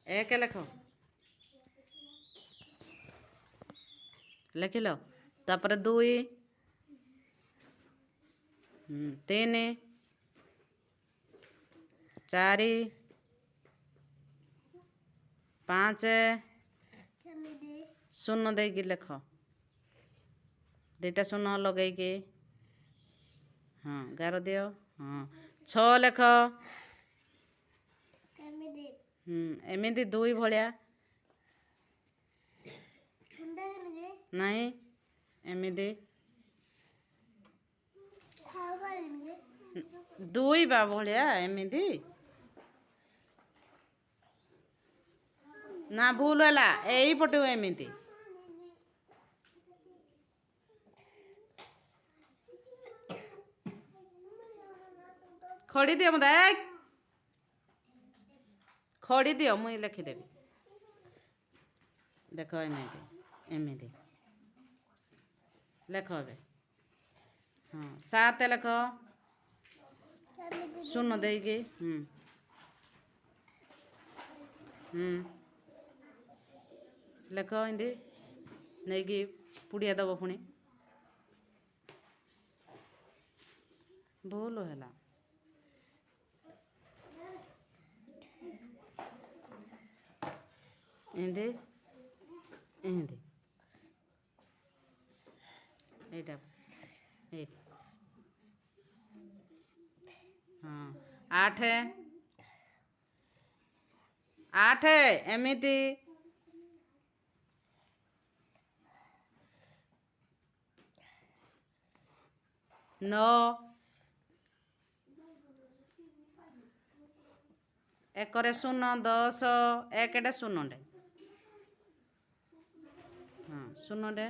एक लेख लिखिल तापर 2 3 4 5 शून्य देगी लेख 2टा शून्य लगेगी हाँ 11 दियो हाँ 6 लेख एमती 2 भलिया नहीं एमती 2 बा भलिया एमती ना भूल है यही पटे एमती खड़ी दियो मत खड़ी दियो मुई लिखिदेवी देख एमती एमती लेख ए हाँ 7 लेख शून्य देगी लेख एमती नहीं पुड़िया दब पुणी भूल है एंदे एंदे एटा ए हाँ 8 8 एमती 9 1 शून्य 10 1 शून्य हाँ शून्य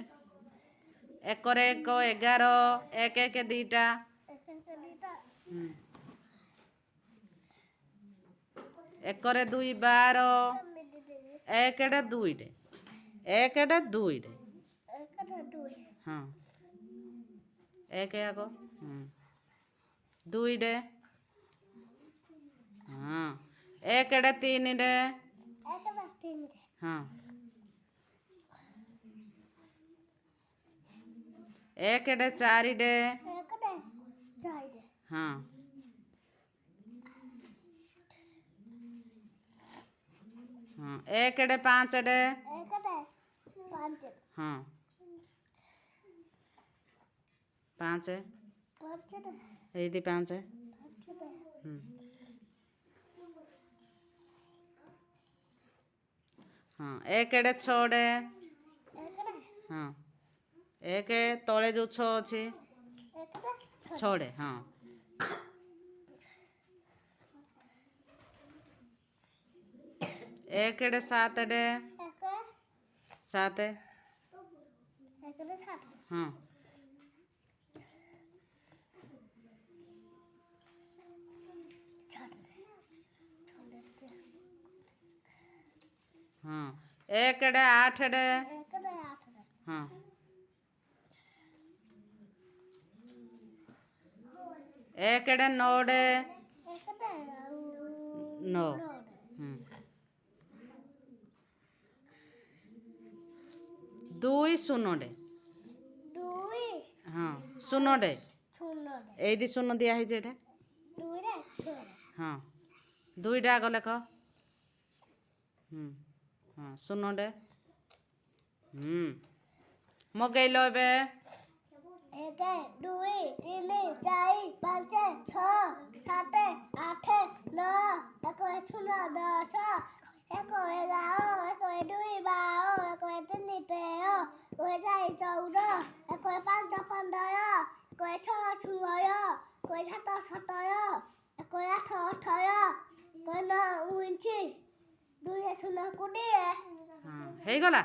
1 1 11 1 1 2टा 1 2 12 1 2 1 2 हाँ 1 आगो 2 हाँ 1 3 हाँ 1 4 हाँ 1 5 हाँ 5 ये 5 हाँ 1 6 हाँ 1 तले जो 6 अच्छे 6 हाँ 1 7 7 हाँ हाँ 1 8 हाँ 1 9 9 2 शून्य हाँ शून्य ये शून्य दिया है हाँ 2टा आग लेख हाँ शून्य मगैल ए 1 2 3 4 5 6 7 8 9 1 0 10 1 11 1 2 12 1 3 13 1 4 14 1 5 15 1 6 16 1 7 17 1 8 18 1 9 19 2 0 20 हाँ ହେଇଗଲା।